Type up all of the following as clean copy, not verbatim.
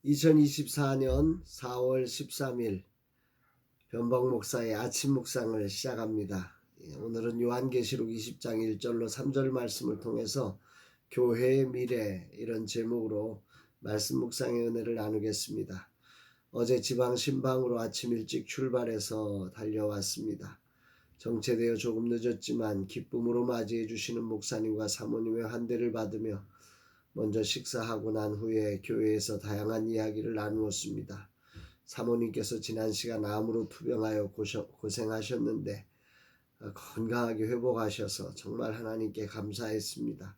2024년 4월 13일 변복 목사의 아침 묵상을 시작합니다. 오늘은 요한계시록 20장 1절로 3절 말씀을 통해서 교회의 미래 이런 제목으로 말씀 묵상의 은혜를 나누겠습니다. 어제 지방 신방으로 아침 일찍 출발해서 달려왔습니다. 정체되어 조금 늦었지만 기쁨으로 맞이해 주시는 목사님과 사모님의 환대를 받으며 먼저 식사하고 난 후에 교회에서 다양한 이야기를 나누었습니다. 사모님께서 지난 시간 암으로 투병하여 고생하셨는데 건강하게 회복하셔서 정말 하나님께 감사했습니다.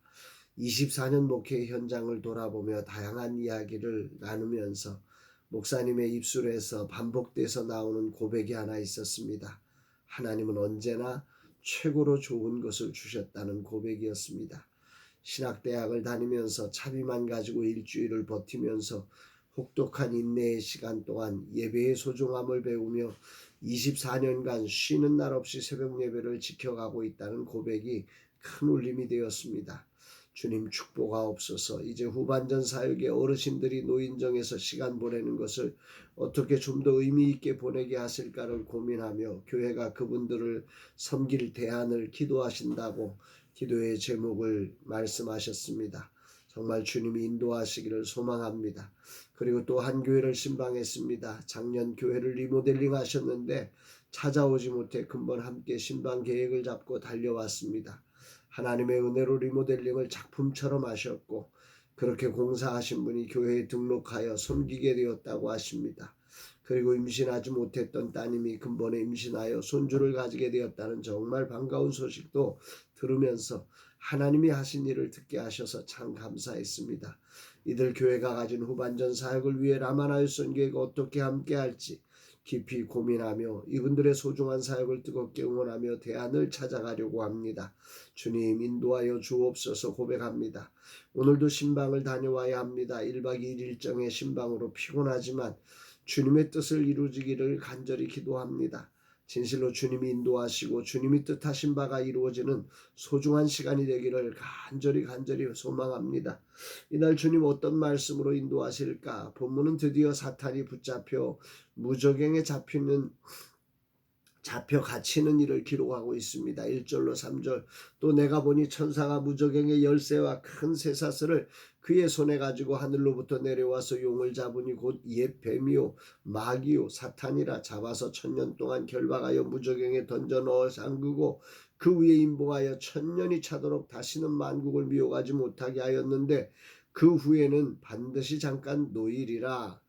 24년 목회 현장을 돌아보며 다양한 이야기를 나누면서 목사님의 입술에서 반복돼서 나오는 고백이 하나 있었습니다. 하나님은 언제나 최고로 좋은 것을 주셨다는 고백이었습니다. 신학대학을 다니면서 차비만 가지고 일주일을 버티면서 혹독한 인내의 시간 동안 예배의 소중함을 배우며 24년간 쉬는 날 없이 새벽 예배를 지켜가고 있다는 고백이 큰 울림이 되었습니다. 주님 축복하옵소서. 이제 후반전 사역에 어르신들이 노인정에서 시간 보내는 것을 어떻게 좀 더 의미 있게 보내게 하실까를 고민하며 교회가 그분들을 섬길 대안을 기도하신다고 기도의 제목을 말씀하셨습니다. 정말 주님이 인도하시기를 소망합니다. 그리고 또 한 교회를 신방했습니다. 작년 교회를 리모델링 하셨는데 찾아오지 못해 금번 함께 신방 계획을 잡고 달려왔습니다. 하나님의 은혜로 리모델링을 작품처럼 하셨고 그렇게 공사하신 분이 교회에 등록하여 섬기게 되었다고 하십니다. 그리고 임신하지 못했던 따님이 근본에 임신하여 손주를 가지게 되었다는 정말 반가운 소식도 들으면서 하나님이 하신 일을 듣게 하셔서 참 감사했습니다. 이들 교회가 가진 후반전 사역을 위해 라마나유 선교회가 어떻게 함께할지 깊이 고민하며 이분들의 소중한 사역을 뜨겁게 응원하며 대안을 찾아가려고 합니다. 주님 인도하여 주옵소서 고백합니다. 오늘도 신방을 다녀와야 합니다. 1박 2일 일정의 신방으로 피곤하지만 주님의 뜻을 이루어지기를 간절히 기도합니다. 진실로 주님이 인도하시고 주님이 뜻하신 바가 이루어지는 소중한 시간이 되기를 간절히 소망합니다. 이날 주님 어떤 말씀으로 인도하실까? 본문은 드디어 사탄이 붙잡혀 무저갱에 잡혀 갇히는 일을 기록하고 있습니다. 1절로 3절 또 내가 보니 천사가 무저갱의 열쇠와 큰 쇠사슬을 그의 손에 가지고 하늘로부터 내려와서 용을 잡으니 곧 옛 뱀이요 마귀요 사탄이라 잡아서 1000년 동안 결박하여 무저갱에 던져 넣어 잠그고 그 위에 임봉하여 1000년이 차도록 다시는 만국을 미혹하지 못하게 하였는데 그 후에는 반드시 잠깐 노일이라.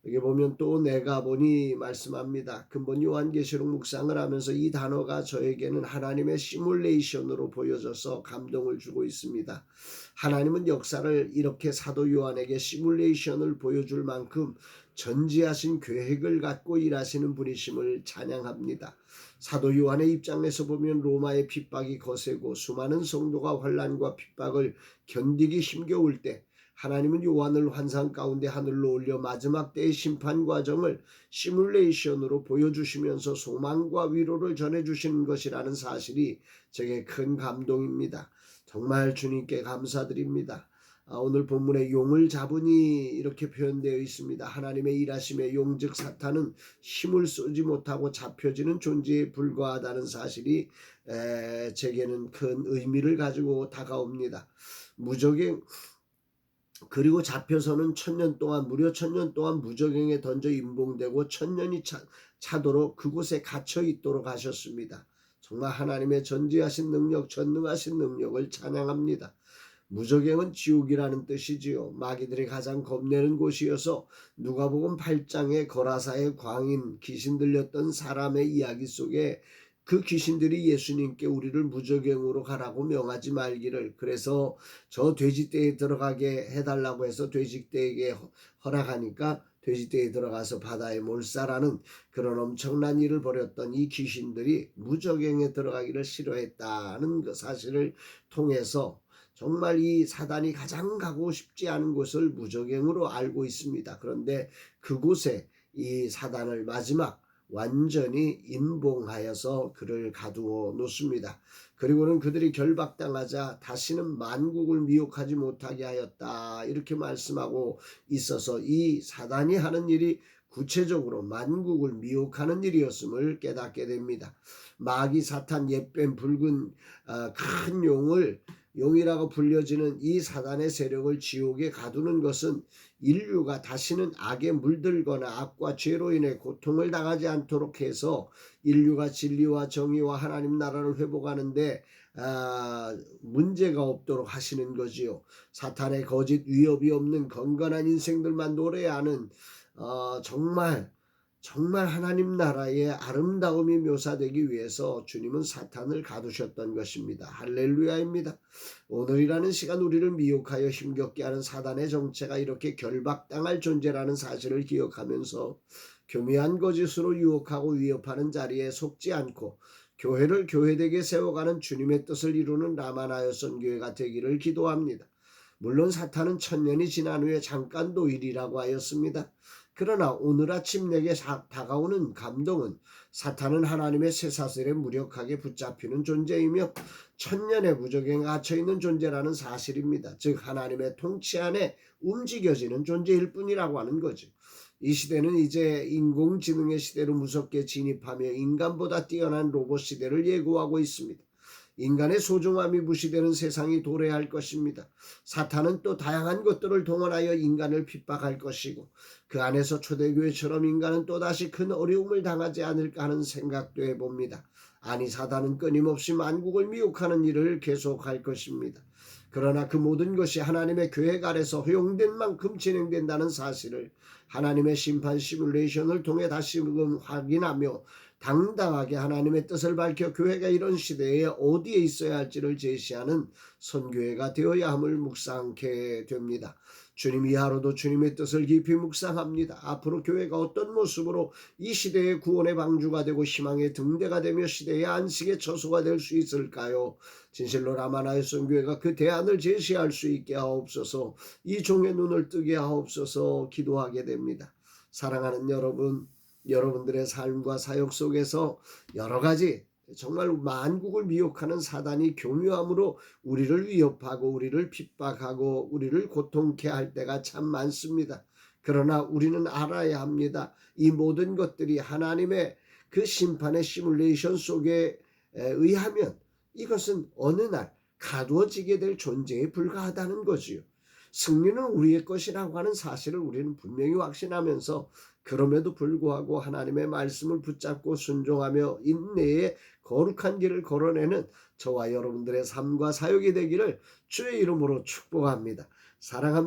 여기 보면 또 내가 보니 말씀합니다. 근본 요한계시록 묵상을 하면서 이 단어가 저에게는 하나님의 시뮬레이션으로 보여져서 감동을 주고 있습니다. 하나님은 역사를 이렇게 사도 요한에게 시뮬레이션을 보여줄 만큼 전지하신 계획을 갖고 일하시는 분이심을 찬양합니다. 사도 요한의 입장에서 보면 로마의 핍박이 거세고 수많은 성도가 환난과 핍박을 견디기 힘겨울 때 하나님은 요한을 환상 가운데 하늘로 올려 마지막 때의 심판 과정을 시뮬레이션으로 보여주시면서 소망과 위로를 전해주시는 것이라는 사실이 제게 큰 감동입니다. 정말 주님께 감사드립니다. 오늘 본문에 용을 잡으니 이렇게 표현되어 있습니다. 하나님의 일하심에 용 즉 사탄은 힘을 쏘지 못하고 잡혀지는 존재에 불과하다는 사실이 제게는 큰 의미를 가지고 다가옵니다. 무적의 그리고 잡혀서는 1000년 동안 무려 1000년 동안 무저갱에 던져 임봉되고 1000년이 차도록 그곳에 갇혀 있도록 하셨습니다. 정말 하나님의 전지하신 능력, 전능하신 능력을 찬양합니다. 무저갱은 지옥이라는 뜻이지요. 마귀들이 가장 겁내는 곳이어서 누가복음 8장의 거라사의 광인 귀신 들렸던 사람의 이야기 속에 그 귀신들이 예수님께 우리를 무저갱으로 가라고 명하지 말기를, 그래서 저 돼지떼에 들어가게 해달라고 해서 돼지떼에게 허락하니까 돼지떼에 들어가서 바다에 몰살하는 그런 엄청난 일을 벌였던 이 귀신들이 무저갱에 들어가기를 싫어했다는 그 사실을 통해서 정말 이 사단이 가장 가고 싶지 않은 곳을 무저갱으로 알고 있습니다. 그런데 그곳에 이 사단을 마지막 완전히 임봉하여서 그를 가두어 놓습니다. 그리고는 그들이 결박당하자 다시는 만국을 미혹하지 못하게 하였다 이렇게 말씀하고 있어서 이 사단이 하는 일이 구체적으로 만국을 미혹하는 일이었음을 깨닫게 됩니다. 마귀 사탄 옛뱀 붉은 큰 용이라고 불려지는 이 사단의 세력을 지옥에 가두는 것은 인류가 다시는 악에 물들거나 악과 죄로 인해 고통을 당하지 않도록 해서 인류가 진리와 정의와 하나님 나라를 회복하는데 문제가 없도록 하시는 거지요. 사탄의 거짓 위협이 없는 건강한 인생들만 노래하는 정말 하나님 나라의 아름다움이 묘사되기 위해서 주님은 사탄을 가두셨던 것입니다. 할렐루야입니다. 오늘이라는 시간 우리를 미혹하여 힘겹게 하는 사단의 정체가 이렇게 결박당할 존재라는 사실을 기억하면서 교묘한 거짓으로 유혹하고 위협하는 자리에 속지 않고 교회를 교회되게 세워가는 주님의 뜻을 이루는 라마나여 선교회가 되기를 기도합니다. 물론 사탄은 1000년이 지난 후에 잠깐 도일이라고 하였습니다. 그러나 오늘 아침 내게 다가오는 감동은 사탄은 하나님의 쇠사슬에 무력하게 붙잡히는 존재이며 1000년의 무적에 갇혀있는 존재라는 사실입니다. 즉 하나님의 통치 안에 움직여지는 존재일 뿐이라고 하는 거죠. 이 시대는 이제 인공지능의 시대로 무섭게 진입하며 인간보다 뛰어난 로봇 시대를 예고하고 있습니다. 인간의 소중함이 무시되는 세상이 도래할 것입니다. 사탄은 또 다양한 것들을 동원하여 인간을 핍박할 것이고 그 안에서 초대교회처럼 인간은 또다시 큰 어려움을 당하지 않을까 하는 생각도 해봅니다. 아니 사탄은 끊임없이 만국을 미혹하는 일을 계속할 것입니다. 그러나 그 모든 것이 하나님의 계획 아래서 허용된 만큼 진행된다는 사실을 하나님의 심판 시뮬레이션을 통해 다시금 확인하며 당당하게 하나님의 뜻을 밝혀 교회가 이런 시대에 어디에 있어야 할지를 제시하는 선교회가 되어야 함을 묵상케 됩니다. 주님 이 하루도 주님의 뜻을 깊이 묵상합니다. 앞으로 교회가 어떤 모습으로 이 시대의 구원의 방주가 되고 희망의 등대가 되며 시대의 안식의 처소가 될 수 있을까요? 진실로 라마나의 선교회가 그 대안을 제시할 수 있게 하옵소서. 이 종의 눈을 뜨게 하옵소서 기도하게 됩니다. 사랑하는 여러분, 여러분들의 삶과 사역 속에서 여러 가지 정말 만국을 미혹하는 사단이 교묘함으로 우리를 위협하고 우리를 핍박하고 우리를 고통케 할 때가 참 많습니다. 그러나 우리는 알아야 합니다. 이 모든 것들이 하나님의 그 심판의 시뮬레이션 속에 의하면 이것은 어느 날 가두어지게 될 존재에 불과하다는 거지요. 승리는 우리의 것이라고 하는 사실을 우리는 분명히 확신하면서 그럼에도 불구하고 하나님의 말씀을 붙잡고 순종하며 인내의 거룩한 길을 걸어내는 저와 여러분들의 삶과 사역이 되기를 주의 이름으로 축복합니다. 사랑합니다.